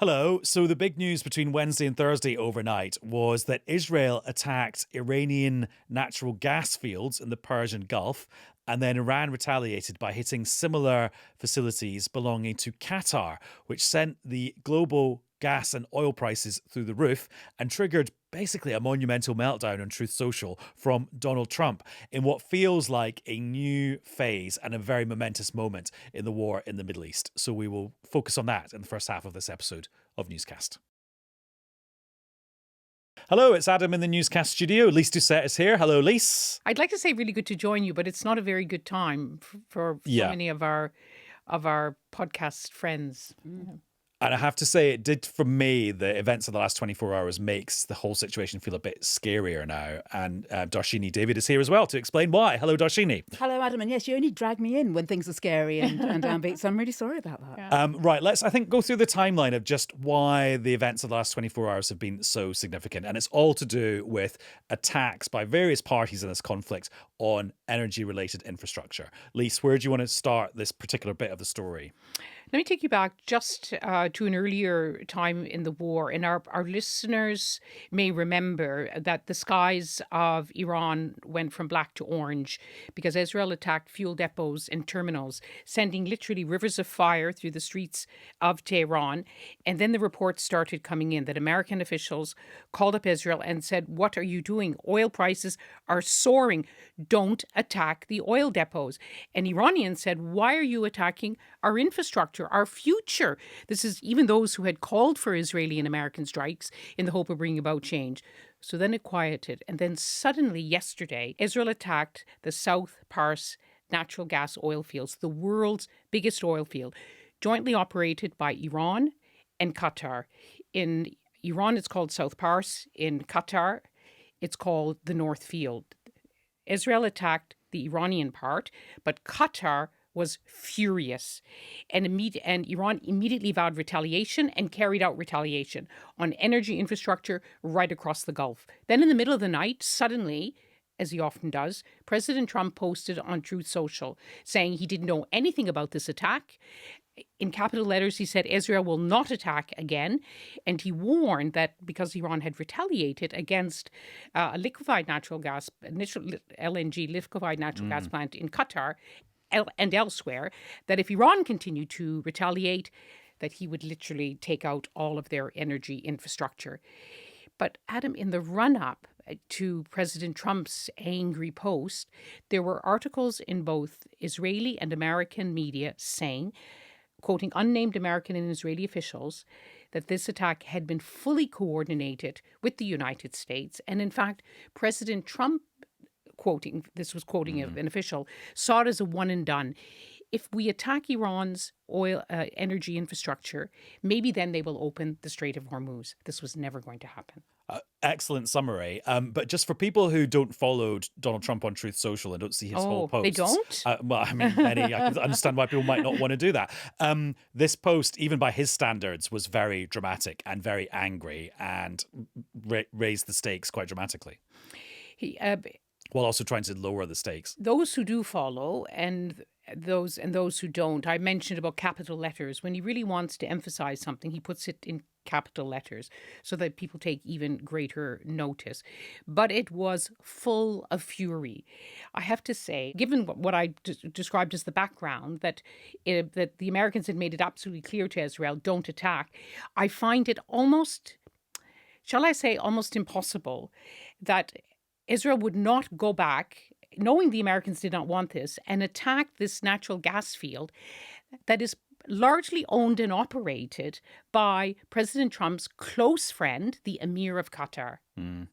Hello. So the big news between Wednesday and Thursday overnight was that Israel attacked Iranian natural gas fields in the Persian Gulf, and then Iran retaliated by hitting similar facilities belonging to Qatar, which sent the global gas and oil prices through the roof and triggered basically a monumental meltdown on Truth Social from Donald Trump in what feels like a new phase and a very momentous moment in the war in the Middle East. So we will focus on that in the first half of this episode of Newscast. Hello, it's Adam in the Newscast studio. Lyse Doucet is here. Hello, Lyse. I'd like to say really good to join you, but it's not a very good time for so many of our podcast friends. And I have to say, it did, for me, the events of the last 24 hours makes the whole situation feel a bit scarier now. And Dharshini David is here as well to explain why. Hello, Dharshini. Hello, Adam. And yes, you only drag me in when things are scary and downbeat, so I'm really sorry about that. Yeah. Right, let's, I think, go through the timeline of just why the events of the last 24 hours have been so significant. And it's all to do with attacks by various parties in this conflict on energy-related infrastructure. Lyse, where do you want to start this particular bit of the story? Let me take you back just to an earlier time in the war. And our listeners may remember that the skies of Iran went from black to orange because Israel attacked fuel depots and terminals, sending literally rivers of fire through the streets of Tehran. And then the reports started coming in that American officials called up Israel and said, "What are you doing? Oil prices are soaring. Don't attack the oil depots." And Iranians said, "Why are you attacking our infrastructure, our future?" This is even those who had called for Israeli and American strikes in the hope of bringing about change. So then it quieted. And then suddenly yesterday, Israel attacked the South Pars natural gas oil fields, the world's biggest oil field, jointly operated by Iran and Qatar. In Iran, it's called South Pars. In Qatar, it's called the North Field. Israel attacked the Iranian part, but Qatar was furious. And Iran immediately vowed retaliation and carried out retaliation on energy infrastructure right across the Gulf. Then in the middle of the night, suddenly, as he often does, President Trump posted on Truth Social saying he didn't know anything about this attack. In capital letters, he said Israel will not attack again. And he warned that because Iran had retaliated against a liquefied natural gas, initial LNG liquefied natural gas plant in Qatar and elsewhere, that if Iran continued to retaliate, that he would literally take out all of their energy infrastructure. But Adam, in the run-up to President Trump's angry post, there were articles in both Israeli and American media saying, quoting unnamed American and Israeli officials, that this attack had been fully coordinated with the United States. And in fact, President Trump, quoting an official, saw it as a one and done. If we attack Iran's oil energy infrastructure, maybe then they will open the Strait of Hormuz. This was never going to happen. Excellent summary. But just for people who don't follow Donald Trump on Truth Social and don't see his whole posts. They don't? Well, I mean, many. I can understand why people might not want to do that. This post, even by his standards, was very dramatic and very angry and raised the stakes quite dramatically. While also trying to lower the stakes. Those who do follow and those who don't, I mentioned about capital letters. When he really wants to emphasize something, he puts it in capital letters so that people take even greater notice. But it was full of fury. I have to say, given what I described as the background, that the Americans had made it absolutely clear to Israel, don't attack, I find it almost, shall I say, almost impossible that Israel would not go back, knowing the Americans did not want this, and attack this natural gas field that is largely owned and operated by President Trump's close friend, the Emir of Qatar.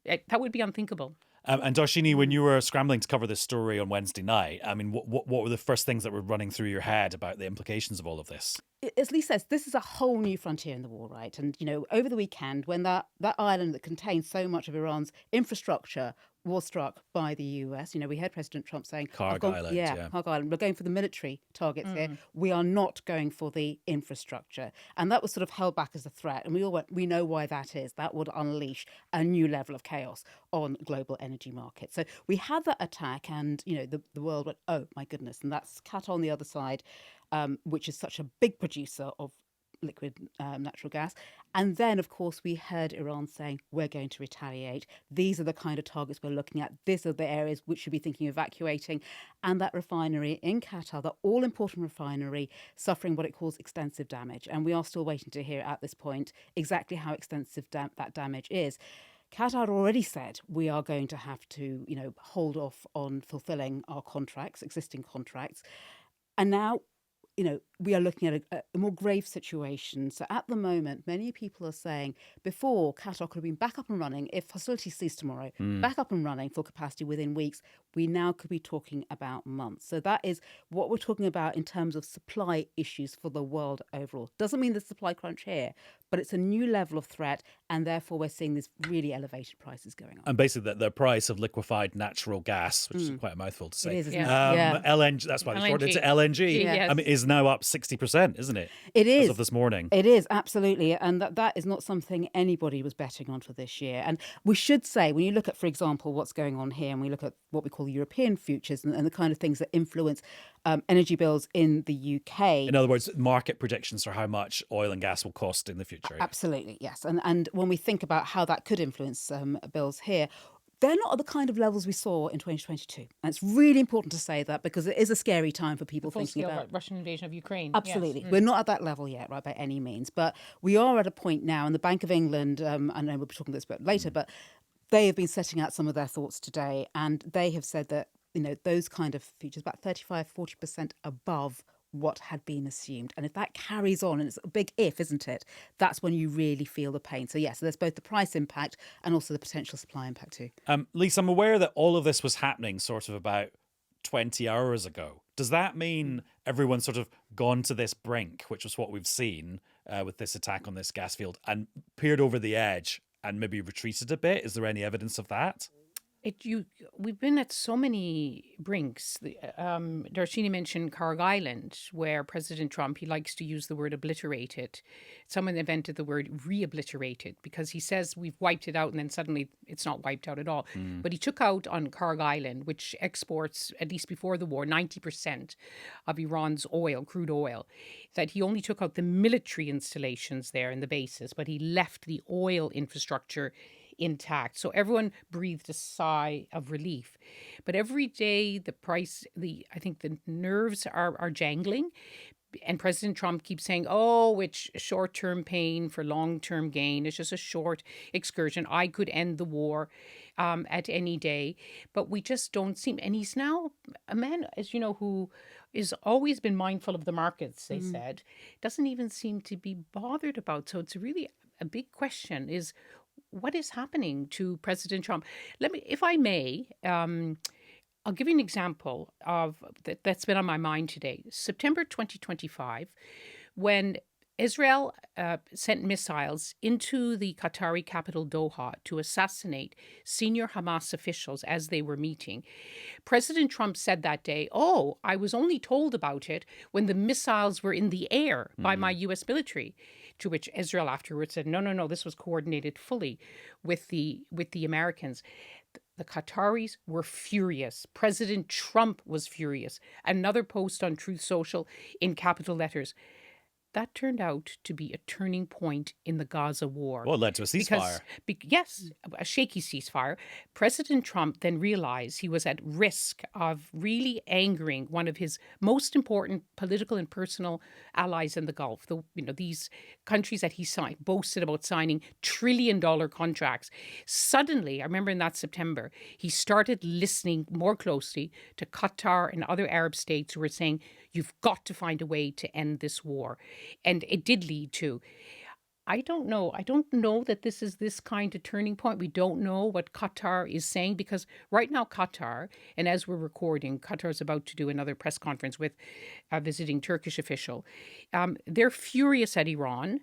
That would be unthinkable. And Dharshini, when you were scrambling to cover this story on Wednesday night, I mean, what were the first things that were running through your head about the implications of all of this? As Lyse says, this is a whole new frontier in the war, right? And, over the weekend, when that island that contains so much of Iran's infrastructure was struck by the US, we heard President Trump saying... Karg Island, yeah. Karg Island. We're going for the military targets here. We are not going for the infrastructure. And that was sort of held back as a threat. And we know why that is. That would unleash a new level of chaos on global energy markets. So we had that attack and, the world went, oh, my goodness. And that's Qatar on the other side, which is such a big producer of liquid natural gas. And then, of course, we heard Iran saying, we're going to retaliate. These are the kind of targets we're looking at. These are the areas which should be thinking of evacuating. And that refinery in Qatar, the all-important refinery, suffering what it calls extensive damage. And we are still waiting to hear at this point exactly how extensive that damage is. Qatar already said we are going to have to, hold off on fulfilling our contracts, existing contracts. And now, we are looking at a more grave situation. So at the moment, many people are saying before Qatar could have been back up and running if hostilities cease tomorrow, back up and running full capacity within weeks. We now could be talking about months. So that is what we're talking about in terms of supply issues for the world overall. Doesn't mean there's supply crunch here, but it's a new level of threat, and therefore we're seeing these really elevated prices going on. And basically the price of liquified natural gas, which is quite a mouthful to say. It is, isn't it? Yeah. LNG, that's why they shorted it to LNG. Yes. I mean, is now up 60%, isn't it? It is. As of this morning. It is, absolutely. And that is not something anybody was betting on for this year. And we should say, when you look at, for example, what's going on here, and we look at what we call European futures and the kind of things that influence energy bills in the UK. In other words, market predictions for how much oil and gas will cost in the future. Absolutely, yes. And when we think about how that could influence bills here, they're not at the kind of levels we saw in 2022. And it's really important to say that because it is a scary time for people thinking about Russian invasion of Ukraine. Absolutely. Yes. We're not at that level yet, right, by any means. But we are at a point now, and the Bank of England, I know we'll be talking about this a bit later, but they have been setting out some of their thoughts today. And they have said that, those kind of futures, about 35-40% above what had been assumed. And if that carries on, and it's a big if, isn't it? That's when you really feel the pain. So, yes, so there's both the price impact and also the potential supply impact too. Lyse, I'm aware that all of this was happening sort of about 20 hours ago. Does that mean everyone's sort of gone to this brink, which is what we've seen with this attack on this gas field, and peered over the edge and maybe retreated a bit? Is there any evidence of that? We've been at so many brinks. Dharshini mentioned Carg Island, where President Trump, he likes to use the word obliterated. Someone invented the word re-obliterated because he says we've wiped it out and then suddenly it's not wiped out at all. But he took out on Carg Island, which exports, at least before the war, 90% of Iran's oil, crude oil, that he only took out the military installations there and the bases, but he left the oil infrastructure intact. So everyone breathed a sigh of relief. But every day I think the nerves are jangling. And President Trump keeps saying, it's short-term pain for long-term gain. It's just a short excursion. I could end the war at any day. But we just don't seem. And he's now a man, as you know, who has always been mindful of the markets, they said, doesn't even seem to be bothered about. So it's really a big question is, what is happening to President Trump? If I may, I'll give you an example of that's been on my mind today. September 2025, when Israel sent missiles into the Qatari capital Doha to assassinate senior Hamas officials as they were meeting. President Trump said that day, I was only told about it when the missiles were in the air by my U.S. military. To which Israel afterwards said, no, this was coordinated fully with the Americans. The Qataris were furious. President Trump was furious. Another post on Truth Social in capital letters. That turned out to be a turning point in the Gaza war. Well, it led to a ceasefire. Yes, a shaky ceasefire. President Trump then realized he was at risk of really angering one of his most important political and personal allies in the Gulf. These countries that he boasted about signing trillion-dollar contracts. Suddenly, I remember in that September, he started listening more closely to Qatar and other Arab states who were saying, you've got to find a way to end this war. And it did lead to, I don't know that this is this kind of turning point. We don't know what Qatar is saying because right now Qatar, and as we're recording, Qatar is about to do another press conference with a visiting Turkish official. They're furious at Iran,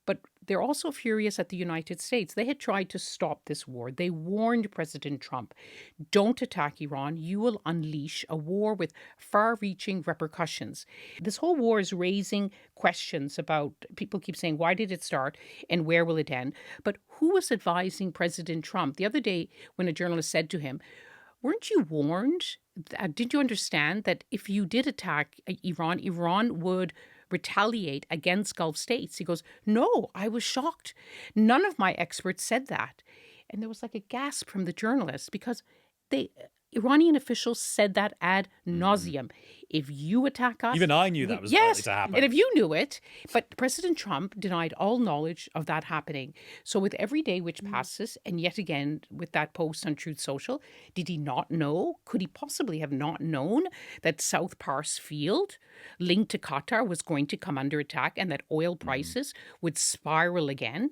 but they're also furious at the United States. They had tried to stop this war. They warned President Trump, don't attack Iran. You will unleash a war with far-reaching repercussions. This whole war is raising questions about, people keep saying, why did it start and where will it end? But who was advising President Trump? The other day when a journalist said to him, weren't you warned? Did you understand that if you did attack Iran, Iran would retaliate against Gulf states. He goes, no, I was shocked. None of my experts said that. And there was like a gasp from the journalists because Iranian officials said that ad nauseum. If you attack us... Even I knew that was likely to happen. And if you knew it, but President Trump denied all knowledge of that happening. So with every day which passes, and yet again with that post on Truth Social, did he not know? Could he possibly have not known that South Pars Field, linked to Qatar, was going to come under attack and that oil prices would spiral again?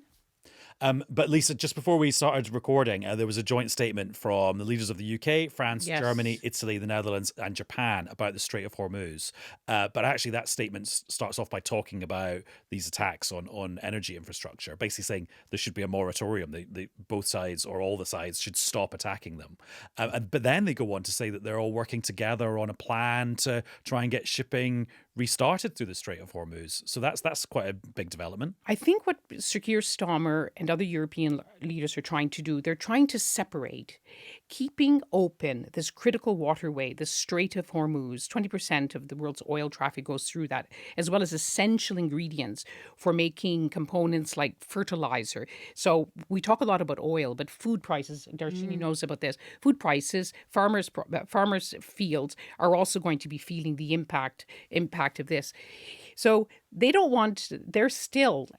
But Lisa, just before we started recording, there was a joint statement from the leaders of the UK, France, Germany, Italy, the Netherlands and Japan about the Strait of Hormuz. But actually that statement starts off by talking about these attacks on energy infrastructure, basically saying there should be a moratorium. Both sides or all the sides should stop attacking them. But then they go on to say that they're all working together on a plan to try and get shipping restarted through the Strait of Hormuz. So that's quite a big development. I think what Sir Keir Starmer and other European leaders are trying to do, they're trying to separate, keeping open this critical waterway, the Strait of Hormuz. 20% of the world's oil traffic goes through that, as well as essential ingredients for making components like fertilizer. So we talk a lot about oil, but food prices, Dharshini knows about this, food prices, farmers' fields are also going to be feeling the impact of this. So they're still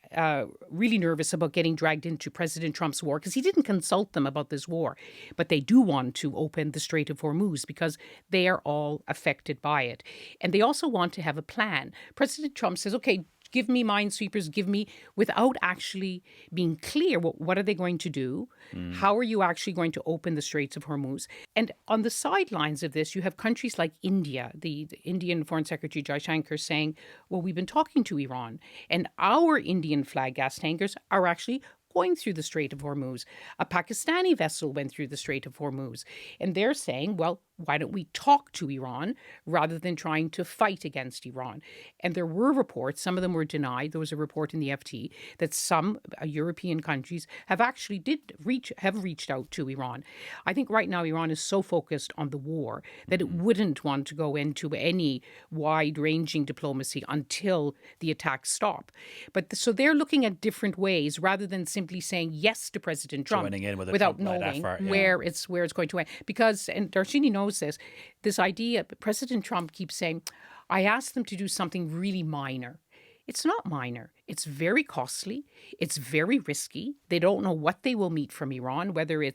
really nervous about getting dragged into President Trump's war because he didn't consult them about this war. But they do want to open the Strait of Hormuz because they are all affected by it. And they also want to have a plan. President Trump says, okay, give me minesweepers, without actually being clear, what are they going to do? How are you actually going to open the Straits of Hormuz? And on the sidelines of this, you have countries like India, the Indian Foreign Secretary Jaishankar saying, well, we've been talking to Iran and our Indian flag gas tankers are actually going through the Strait of Hormuz. A Pakistani vessel went through the Strait of Hormuz. And they're saying, well, why don't we talk to Iran rather than trying to fight against Iran? And there were reports, some of them were denied. There was a report in the FT that some European countries have actually reached out to Iran. I think right now Iran is so focused on the war that it wouldn't want to go into any wide-ranging diplomacy until the attacks stop. But so they're looking at different ways rather than simply saying yes to President Trump without knowing where it's going to end. Because, and Dharshini knows this idea, President Trump keeps saying, I asked them to do something really minor. It's not minor. It's very costly. It's very risky. They don't know what they will meet from Iran, whether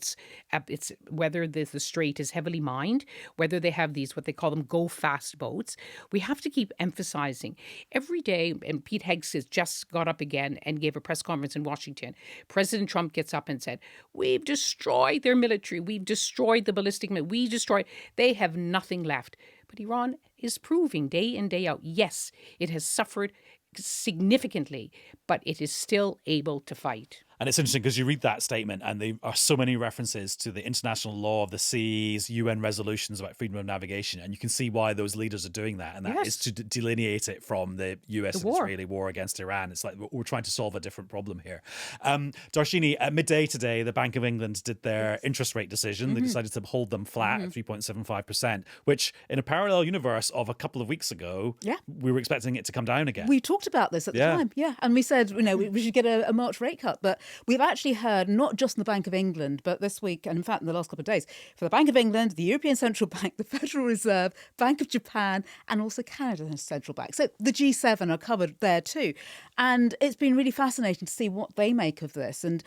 whether the strait is heavily mined, whether they have these, what they call them, go-fast boats. We have to keep emphasizing every day, and Pete Hegseth just got up again and gave a press conference in Washington. President Trump gets up and said, we've destroyed their military. We've destroyed the ballistic missile. They have nothing left. But Iran is proving day in, day out, yes, it has suffered significantly, but it is still able to fight. And it's interesting because you read that statement and there are so many references to the international law of the seas, UN resolutions about freedom of navigation. And you can see why those leaders are doing that. And that is to delineate it from the US and Israeli war against Iran. It's like we're trying to solve a different problem here. Dharshini, at midday today, the Bank of England did their interest rate decision. They decided to hold them flat at 3.75%, which in a parallel universe of a couple of weeks ago, we were expecting it to come down again. We talked about this at the time, and we said, we should get a March rate cut. But we've actually heard, not just in the Bank of England, but this week, and in fact in the last couple of days, for the Bank of England, the European Central Bank, the Federal Reserve, Bank of Japan, and also Canada's central bank. So the G7 are covered there too. And it's been really fascinating to see what they make of this. And,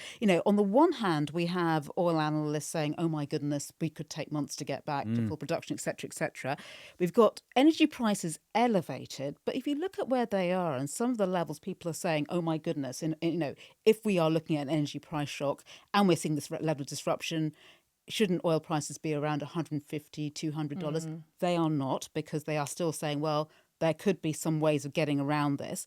on the one hand, we have oil analysts saying, oh my goodness, we could take months to get back to full production, et cetera, et cetera. We've got energy prices elevated. But if you look at where they are and some of the levels, people are saying, oh my goodness, if we are looking at an energy price shock and we're seeing this level of disruption, shouldn't oil prices be around $150, $200? They are not, because they are still saying, well, there could be some ways of getting around this.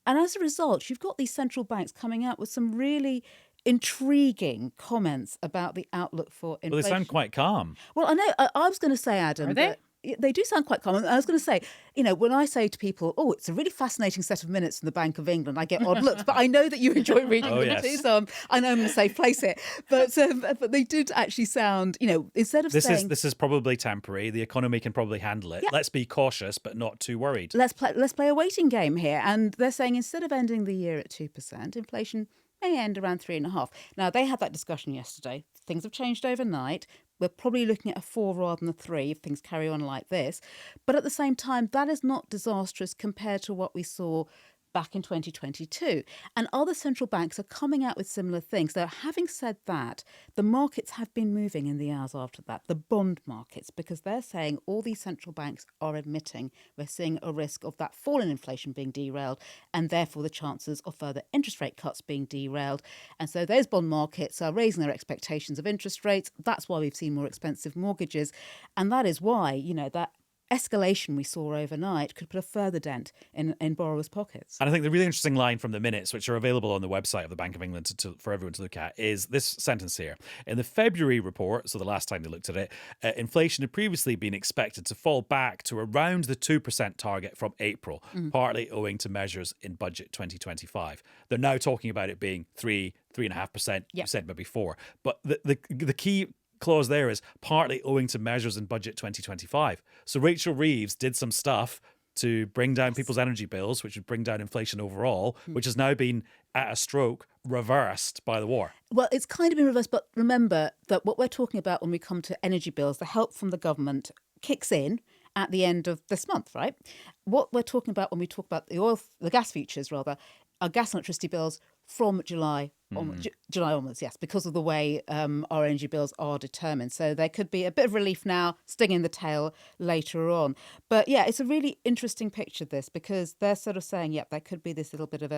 And as a result, you've got these central banks coming out with some really intriguing comments about the outlook for inflation. Well, they sound quite calm. Well, I know. I was going to say, Adam, Are they? they do sound quite common. I was going to say, when I say to people, oh, it's a really fascinating set of minutes from the Bank of England, I get odd looks, but I know that you enjoy reading them yes. too, so I know I'm in a safe place here. But they did actually sound, instead of saying... This is probably temporary. The economy can probably handle it. Yeah. Let's be cautious, but not too worried. Let's play a waiting game here. And they're saying instead of ending the year at 2%, inflation may end around 3.5%. Now, they had that discussion yesterday. Things have changed overnight. We're probably looking at a 4 rather than a 3 if things carry on like this. But at the same time, that is not disastrous compared to what we saw back in 2022. And other central banks are coming out with similar things. Though, having said that, the markets have been moving in the hours after that, the bond markets, because they're saying all these central banks are admitting we're seeing a risk of that fall in inflation being derailed, and therefore the chances of further interest rate cuts being derailed. And so those bond markets are raising their expectations of interest rates. That's why we've seen more expensive mortgages. And that is why, that escalation we saw overnight could put a further dent in borrowers' pockets. And I think the really interesting line from the minutes, which are available on the website of the Bank of England for everyone to look at, is this sentence here. In the February report, so the last time they looked at it, inflation had previously been expected to fall back to around the 2% target from April, partly owing to measures in budget 2025. They're now talking about it being 3.5%. You said maybe 4%. But the key clause there is partly owing to measures in budget 2025. So Rachel Reeves did some stuff to bring down people's energy bills, which would bring down inflation overall, which has now been, at a stroke, reversed by the war. Well, it's kind of been reversed, but remember that what we're talking about when we come to energy bills, the help from the government kicks in at the end of this month, right? What we're talking about when we talk about the gas futures, rather, are gas and electricity bills from July onwards, yes, because of the way our energy bills are determined. So there could be a bit of relief now, stinging the tail later on. But yeah, it's a really interesting picture, this, because they're sort of saying, there could be this little bit of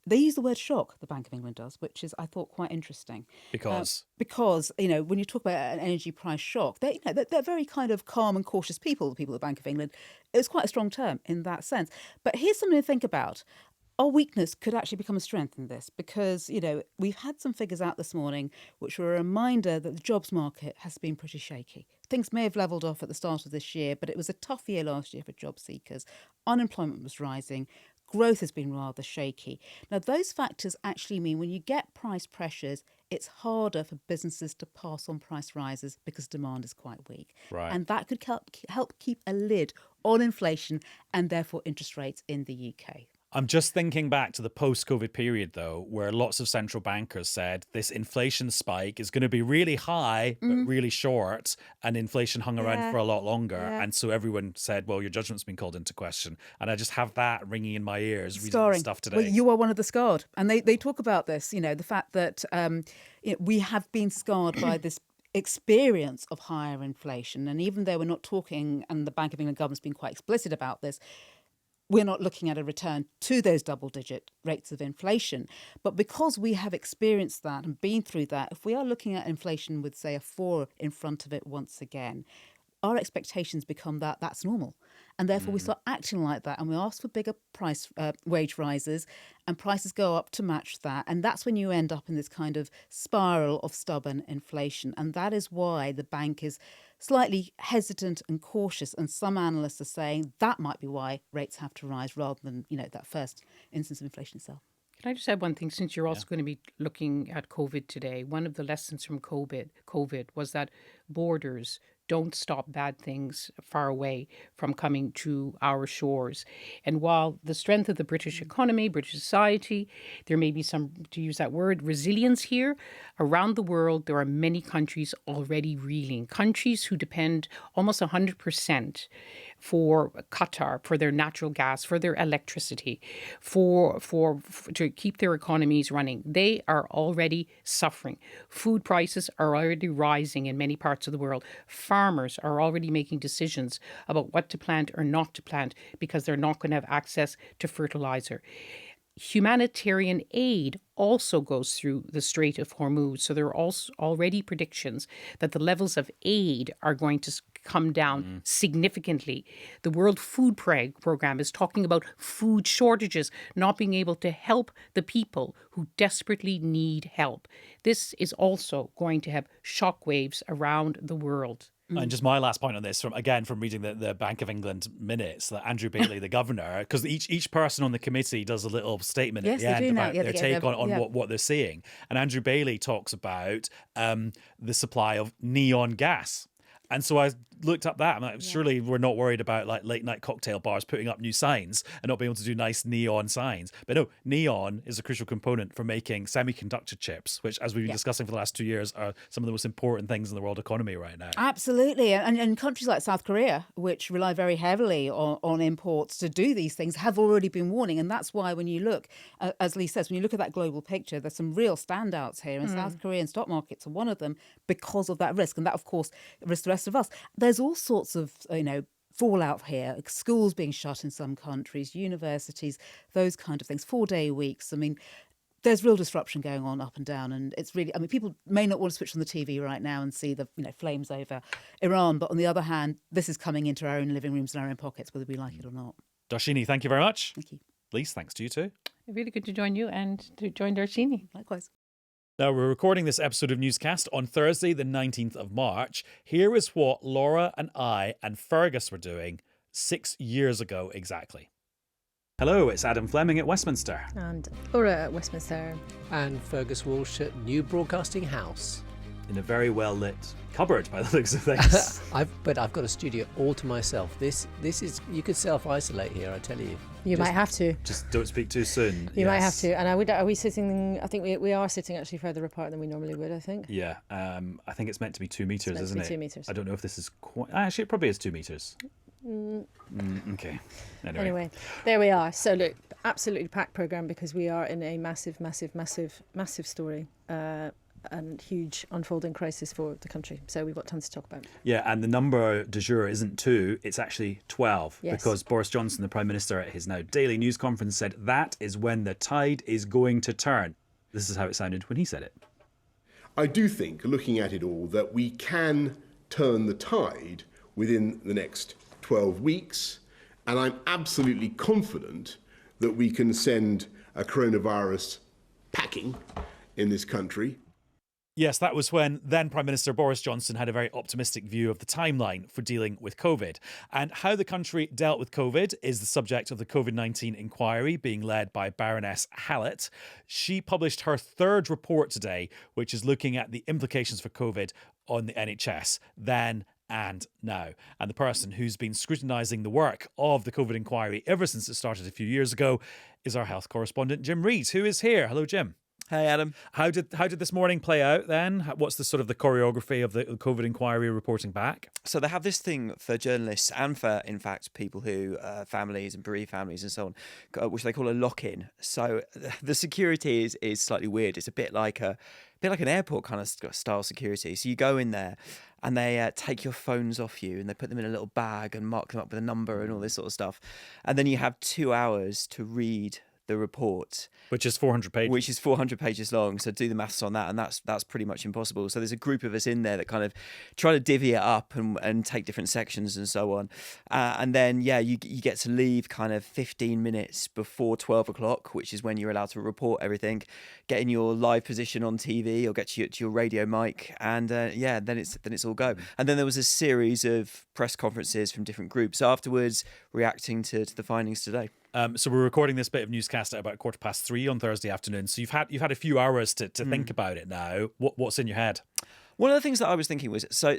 they use the word shock, the Bank of England does, which is, I thought, quite interesting. Because, when you talk about an energy price shock, they're very kind of calm and cautious people, the people at the Bank of England. It's quite a strong term in that sense. But here's something to think about. Our weakness could actually become a strength in this because, we've had some figures out this morning which were a reminder that the jobs market has been pretty shaky. Things may have levelled off at the start of this year, but it was a tough year last year for job seekers. Unemployment was rising. Growth has been rather shaky. Now, those factors actually mean when you get price pressures, it's harder for businesses to pass on price rises because demand is quite weak. Right. And that could help keep a lid on inflation and therefore interest rates in the UK. I'm just thinking back to the post-COVID period, though, where lots of central bankers said this inflation spike is going to be really high, but really short, and inflation hung around for a lot longer. Yeah. And so everyone said, well, your judgment's been called into question. And I just have that ringing in my ears reading the stuff today. Well, you are one of the scarred. And they talk about this, the fact that we have been scarred by this experience of higher inflation. And even though we're not talking, and the Bank of England government's been quite explicit about this, we're not looking at a return to those double-digit rates of inflation. But because we have experienced that and been through that, if we are looking at inflation with, say, a 4 in front of it once again, our expectations become that that's normal. And therefore we start acting like that and we ask for bigger wage rises and prices go up to match that. And that's when you end up in this kind of spiral of stubborn inflation. And that is why the bank is slightly hesitant and cautious. And some analysts are saying that might be why rates have to rise rather than, that first instance of inflation itself. Can I just add one thing, since you're also going to be looking at COVID today? One of the lessons from COVID was that borders don't stop bad things far away from coming to our shores. And while the strength of the British economy, British society, there may be some, to use that word, resilience here, around the world, there are many countries already reeling. Countries who depend almost 100% for Qatar, for their natural gas, for their electricity, for to keep their economies running. They are already suffering. Food prices are already rising in many parts of the world. Farmers are already making decisions about what to plant or not to plant because they're not going to have access to fertilizer. Humanitarian aid also goes through the Strait of Hormuz. So there are also already predictions that the levels of aid are going to come down significantly. The World Food Programme is talking about food shortages, not being able to help the people who desperately need help. This is also going to have shockwaves around the world. And just my last point on this, from reading the Bank of England minutes, that Andrew Bailey, the governor, because each person on the committee does a little statement at the end about their take on what they're seeing. And Andrew Bailey talks about the supply of neon gas. And so I looked up that. I'm like, surely we're not worried about like late night cocktail bars putting up new signs and not being able to do nice neon signs. But no, neon is a crucial component for making semiconductor chips, which, as we've been discussing for the last 2 years, are some of the most important things in the world economy right now. Absolutely. And countries like South Korea, which rely very heavily on imports to do these things, have already been warning. And that's why when you look, as Lee says, when you look at that global picture, there's some real standouts here. And South Korean stock markets are one of them because of that risk. And that, of course, risks the rest of us. There's all sorts of, fallout here. Schools being shut in some countries, universities, those kind of things, 4-day weeks. I mean, there's real disruption going on up and down. And it's really, people may not want to switch on the TV right now and see the flames over Iran. But on the other hand, this is coming into our own living rooms and our own pockets, whether we like it or not. Dharshini, thank you very much. Thank you. Lyse, thanks to you too. Really good to join you and to join Dharshini. Likewise. Now, we're recording this episode of Newscast on Thursday, the 19th of March. Here is what Laura and I and Fergus were doing 6 years ago exactly. Hello, it's Adam Fleming at Westminster. And Laura at Westminster. And Fergus Walsh at New Broadcasting House. In a very well lit cupboard by the looks of things. I've got a studio all to myself. This is, you could self-isolate here, I tell you. You might have to. Just don't speak too soon. You might have to. And are we sitting, I think we are sitting actually further apart than we normally would, I think. Yeah. I think it's meant to be 2 meters, isn't it? 2 meters. I don't know if this is quite... Actually, it probably is 2 meters. Okay. Anyway, there we are. So look, absolutely packed programme because we are in a massive story. And huge unfolding crisis for the country. So we've got tons to talk about. Yeah, and the number du jour isn't 2, it's actually 12. Yes. Because Boris Johnson, the Prime Minister, at his now daily news conference said that is when the tide is going to turn. This is how it sounded when he said it. I do think, looking at it all, that we can turn the tide within the next 12 weeks. And I'm absolutely confident that we can send a coronavirus packing in this country. Yes, that was when then Prime Minister Boris Johnson had a very optimistic view of the timeline for dealing with COVID. And how the country dealt with COVID is the subject of the COVID-19 inquiry being led by Baroness Hallett. She published her 3rd report today, which is looking at the implications for COVID on the NHS then and now. And the person who's been scrutinising the work of the COVID inquiry ever since it started a few years ago is our health correspondent, Jim Reid, who is here. Hello, Jim. Hey, Adam. How did this morning play out then? What's the sort of the choreography of the COVID inquiry reporting back? So they have this thing for journalists and for, in fact, people who, families and bereaved families and so on, which they call a lock-in. So the security is slightly weird. It's a bit like an airport kind of style security. So you go in there and they take your phones off you and they put them in a little bag and mark them up with a number and all this sort of stuff. And then you have 2 hours to read the report, which is 400 pages. Which is 400 pages long. So do the maths on that, and that's pretty much impossible. So there's a group of us in there that kind of try to divvy it up and take different sections and so on. And then you get to leave kind of 15 minutes before 12 o'clock, which is when you're allowed to report everything. Get in your live position on TV or get to your radio mic, and then it's all go. And then there was a series of press conferences from different groups afterwards, reacting to the findings today. So we're recording this bit of Newscast at about 3:15 on Thursday afternoon. So you've had a few hours to think about it now. What's in your head? One of the things that I was thinking was so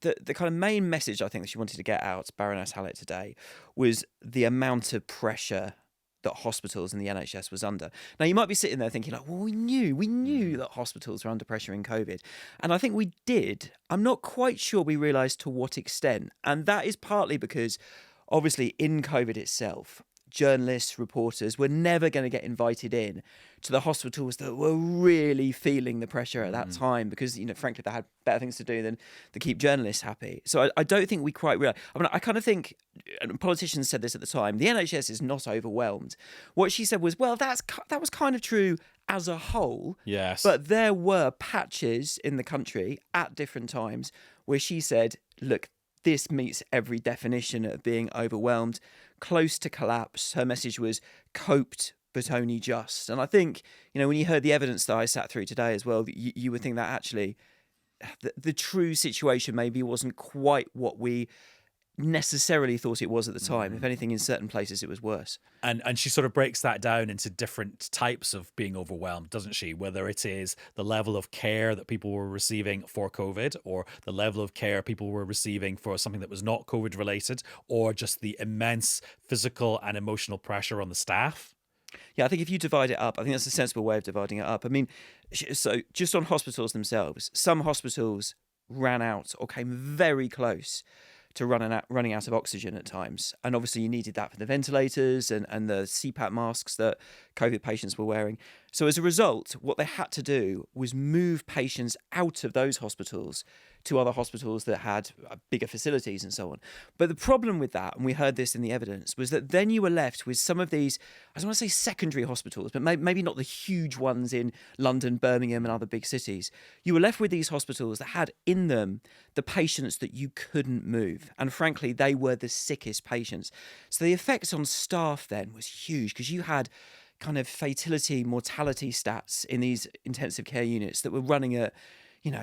the kind of main message I think that she wanted to get out, Baroness Hallett, today, was the amount of pressure that hospitals and the NHS was under. Now, you might be sitting there thinking, like, well, we knew that hospitals were under pressure in COVID. And I think we did. I'm not quite sure we realised to what extent. And that is partly because, obviously, in COVID itself, journalists, reporters were never going to get invited in to the hospitals that were really feeling the pressure at that time because, frankly, they had better things to do than to keep journalists happy. So I don't think we quite realize. I mean, I kind of think, and politicians said this at the time, the NHS is not overwhelmed. What she said was, well, that was kind of true as a whole. Yes. But there were patches in the country at different times where she said, look, this meets every definition of being overwhelmed, close to collapse. Her message was coped, but only just. And I think, when you heard the evidence that I sat through today as well, you would think that actually the true situation maybe wasn't quite what we necessarily thought it was at the time. If anything, in certain places it was worse. And she sort of breaks that down into different types of being overwhelmed, doesn't she? Whether it is the level of care that people were receiving for COVID, or the level of care people were receiving for something that was not COVID related, or just the immense physical and emotional pressure on the staff. Yeah, I think if you divide it up, I think that's a sensible way of dividing it up. I mean, so just on hospitals themselves, some hospitals ran out or came very close to running out of oxygen at times. And obviously you needed that for the ventilators and the CPAP masks that COVID patients were wearing. So as a result, what they had to do was move patients out of those hospitals to other hospitals that had bigger facilities and so on. But the problem with that, and we heard this in the evidence, was that then you were left with some of these, I don't want to say secondary hospitals, but maybe not the huge ones in London, Birmingham and other big cities. You were left with these hospitals that had in them the patients that you couldn't move. And frankly, they were the sickest patients. So the effects on staff then was huge, because you had kind of fatality, mortality stats in these intensive care units that were running at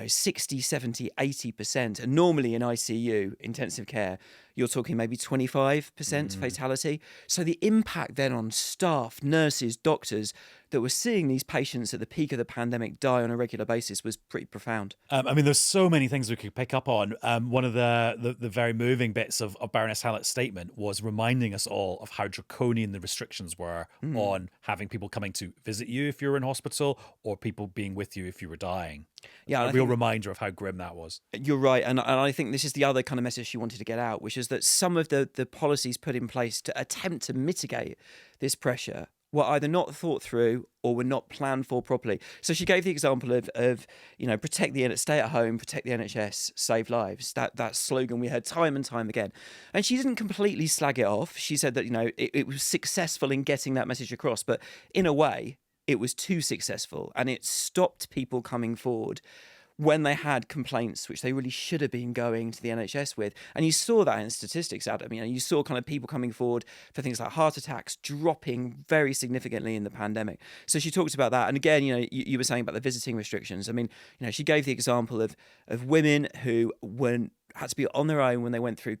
60, 70, 80%. And normally in ICU, intensive care, you're talking maybe 25% fatality. So the impact then on staff, nurses, doctors that were seeing these patients at the peak of the pandemic die on a regular basis was pretty profound. I mean, there's so many things we could pick up on. One of the very moving bits of Baroness Hallett's statement was reminding us all of how draconian the restrictions were on having people coming to visit you if you were in hospital, or people being with you if you were dying. Yeah, a real reminder of how grim that was. You're right. And I think this is the other kind of message she wanted to get out, which is that some of the policies put in place to attempt to mitigate this pressure were either not thought through or were not planned for properly. So she gave the example of stay at home, protect the NHS, save lives. That slogan we heard time and time again. And she didn't completely slag it off. She said that, it was successful in getting that message across, but in a way, it was too successful, and it stopped people coming forward when they had complaints, which they really should have been going to the NHS with. And you saw that in statistics, Adam. You saw kind of people coming forward for things like heart attacks dropping very significantly in the pandemic. So she talked about that. And again, you were saying about the visiting restrictions. I mean, she gave the example of women who had to be on their own when they went through,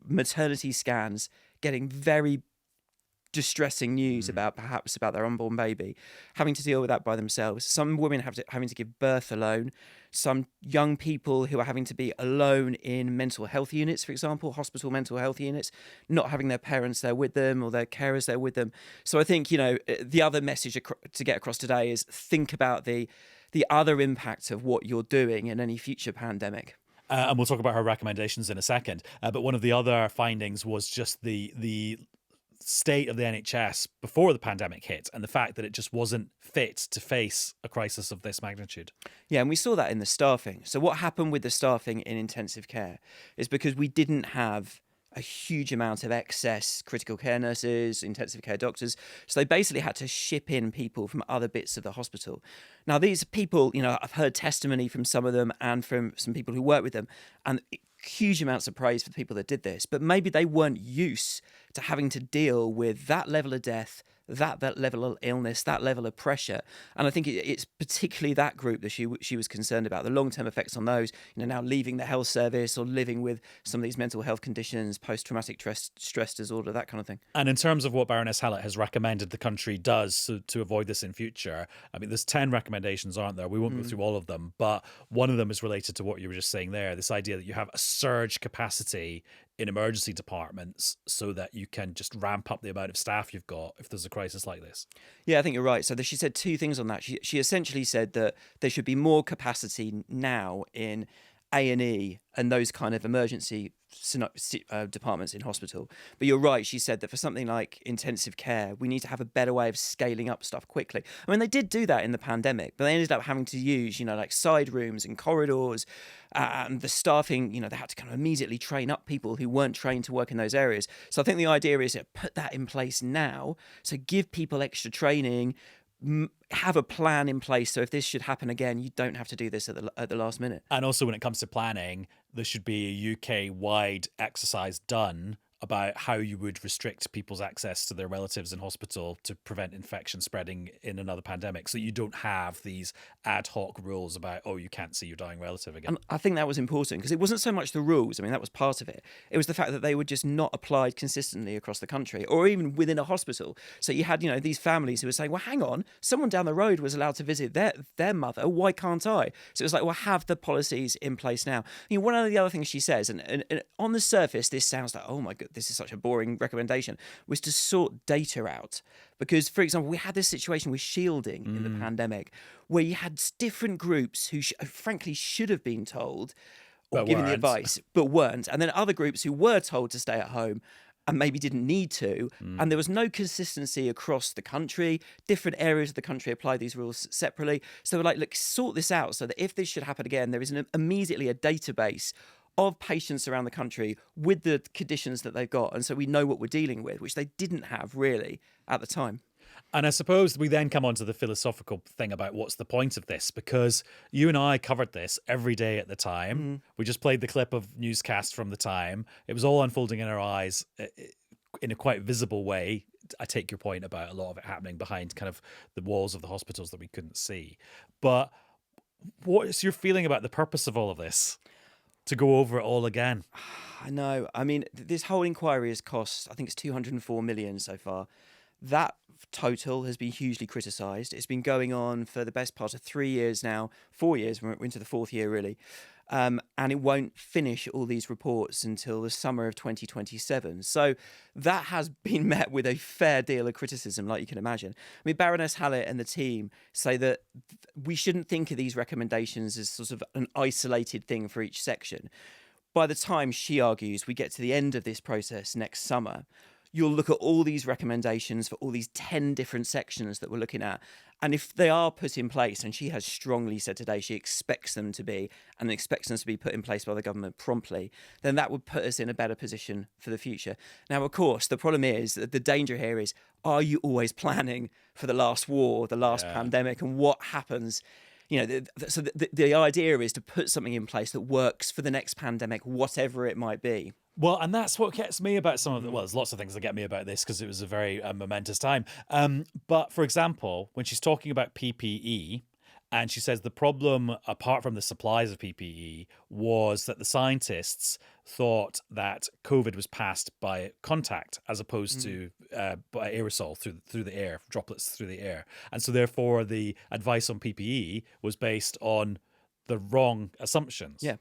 maternity scans, getting very distressing news about their unborn baby, having to deal with that by themselves. Some women having to give birth alone. Some young people who are having to be alone in mental health units, for example, hospital mental health units, not having their parents there with them or their carers there with them. So I think, the other message to get across today is think about the other impact of what you're doing in any future pandemic. And we'll talk about her recommendations in a second. But one of the other findings was just the state of the NHS before the pandemic hit, and the fact that it just wasn't fit to face a crisis of this magnitude. Yeah, and we saw that in the staffing. So what happened with the staffing in intensive care is because we didn't have a huge amount of excess critical care nurses, intensive care doctors. So they basically had to ship in people from other bits of the hospital. Now, these people, I've heard testimony from some of them and from some people who work with them, and huge amounts of praise for the people that did this, but maybe they weren't used to having to deal with that level of death, that level of illness, that level of pressure. And I think it's particularly that group that she was concerned about, the long-term effects on those, now leaving the health service or living with some of these mental health conditions, post-traumatic stress disorder, that kind of thing. And in terms of what Baroness Hallett has recommended the country does to avoid this in future, I mean, there's 10 recommendations, aren't there? We won't go through all of them, but one of them is related to what you were just saying there, this idea that you have a surge capacity in emergency departments so that you can just ramp up the amount of staff you've got if there's a crisis like this. Yeah, I think you're right. So she said two things on that. She essentially said that there should be more capacity now in A&E and those kind of emergency departments in hospital. But you're right, she said that for something like intensive care, we need to have a better way of scaling up stuff quickly. I mean, they did do that in the pandemic, but they ended up having to use, like side rooms and corridors, and the staffing, they had to kind of immediately train up people who weren't trained to work in those areas. So I think the idea is to put that in place now, so give people extra training, have a plan in place, so if this should happen again, you don't have to do this at the last minute. And also, when it comes to planning, there should be a UK-wide exercise done about how you would restrict people's access to their relatives in hospital to prevent infection spreading in another pandemic, so you don't have these ad hoc rules about, oh, you can't see your dying relative again. And I think that was important because it wasn't so much the rules. I mean, that was part of it. It was the fact that they were just not applied consistently across the country or even within a hospital. So you had, these families who were saying, well, hang on, someone down the road was allowed to visit their mother. Why can't I? So it was like, well, have the policies in place now. One of the other things she says, and on the surface, this sounds like, oh my God, this is such a boring recommendation, was to sort data out. Because, for example, we had this situation with shielding in the pandemic where you had different groups who frankly should have been told or given the advice, but weren't. And then other groups who were told to stay at home and maybe didn't need to. And there was no consistency across the country. Different areas of the country apply these rules separately. So we're like, look, sort this out so that if this should happen again, there is immediately a database of patients around the country with the conditions that they've got. And so we know what we're dealing with, which they didn't have really at the time. And I suppose we then come on to the philosophical thing about what's the point of this, because you and I covered this every day at the time. We just played the clip of Newscast from the time. It was all unfolding in our eyes in a quite visible way. I take your point about a lot of it happening behind kind of the walls of the hospitals that we couldn't see. But what is your feeling about the purpose of all of this? To go over it all again? I know. I mean, this whole inquiry has cost, I think it's 204 million so far. That total has been hugely criticised. It's been going on for the best part of 3 years now, 4 years, we're into the fourth year really. And it won't finish all these reports until the summer of 2027. So that has been met with a fair deal of criticism, like you can imagine. I mean, Baroness Hallett and the team say that we shouldn't think of these recommendations as sort of an isolated thing for each section. By the time, she argues, we get to the end of this process next summer, you'll look at all these recommendations for all these 10 different sections that we're looking at. And if they are put in place, and she has strongly said today she expects them to be, and expects them to be put in place by the government promptly, then that would put us in a better position for the future. Now, of course, the problem is that the danger here is, are you always planning for the last war, the last pandemic, and what happens? So the idea is to put something in place that works for the next pandemic, whatever it might be. Well, and that's what gets me about some of the... Well, there's lots of things that get me about this because it was a very momentous time. But, for example, when she's talking about PPE, and she says the problem, apart from the supplies of PPE, was that the scientists thought that COVID was passed by contact as opposed to by aerosol through the air, droplets through the air. And so, therefore, the advice on PPE was based on the wrong assumptions. Yeah.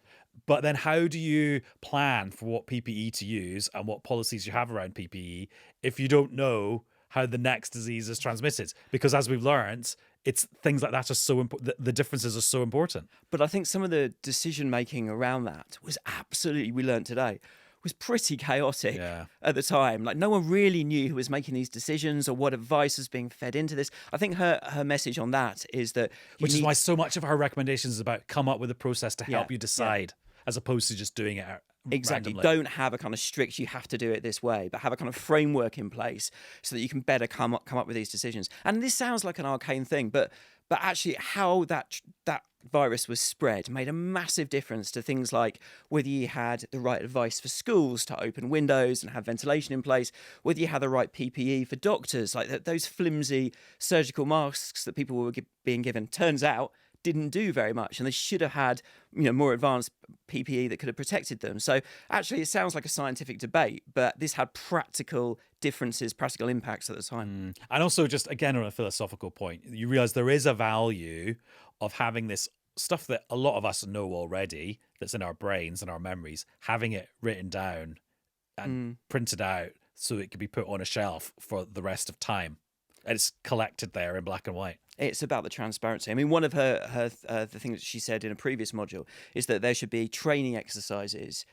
But then how do you plan for what PPE to use and what policies you have around PPE if you don't know how the next disease is transmitted? Because as we've learned, it's things like that are so important. The differences are so important. But I think some of the decision making around that was absolutely, we learned today, was pretty chaotic at the time. Like, no one really knew who was making these decisions or what advice was being fed into this. I think her message on that is that... Which is why so much of her recommendations is about come up with a process to help you decide, as opposed to just doing it Exactly. randomly. Don't have a kind of strict, you have to do it this way, but have a kind of framework in place so that you can better come up with these decisions. And this sounds like an arcane thing, but actually how that virus was spread made a massive difference to things like whether you had the right advice for schools to open windows and have ventilation in place, whether you had the right PPE for doctors, like those flimsy surgical masks that people were being given, turns out didn't do very much, and they should have had more advanced PPE that could have protected them. So actually it sounds like a scientific debate, but this had practical differences, practical impacts at the time. And also, just again on a philosophical point, you realize there is a value of having this stuff that a lot of us know already, that's in our brains and our memories, having it written down and printed out so it can be put on a shelf for the rest of time. And it's collected there in black and white. It's about the transparency. I mean, one of her the things she said in a previous module is that there should be training exercises,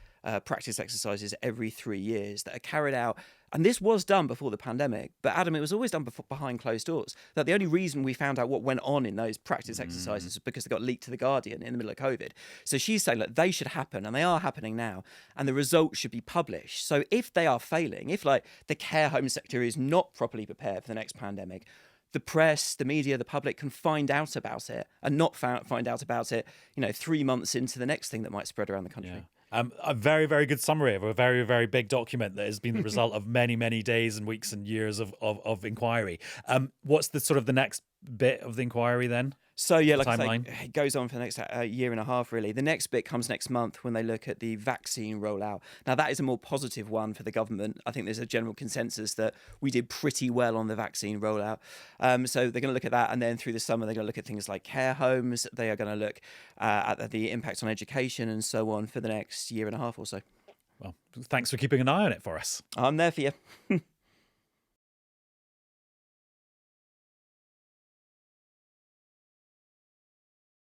practice exercises every 3 years that are carried out. And this was done before the pandemic, but Adam, it was always done behind closed doors. That the only reason we found out what went on in those practice exercises was because they got leaked to The Guardian in the middle of COVID. So she's saying that they should happen, and they are happening now, and the results should be published. So if they are failing, if like the care home sector is not properly prepared for the next pandemic, the press, the media, the public can find out about it and not find out about it, 3 months into the next thing that might spread around the country. Yeah. A very, very good summary of a very, very big document that has been the result of many, many days and weeks and years of inquiry. What's the sort of the next bit of the inquiry then? So yeah, The like I timeline? say, it goes on for the next year and a half, really. The next bit comes next month when they look at the vaccine rollout. Now, that is a more positive one for the government. I think there's a general consensus that we did pretty well on the vaccine rollout. So they're going to look at that, and then through the summer, they're going to look at things like care homes. They are going to look at the impact on education and so on for the next year and a half or so. Well, thanks for keeping an eye on it for us. I'm there for you.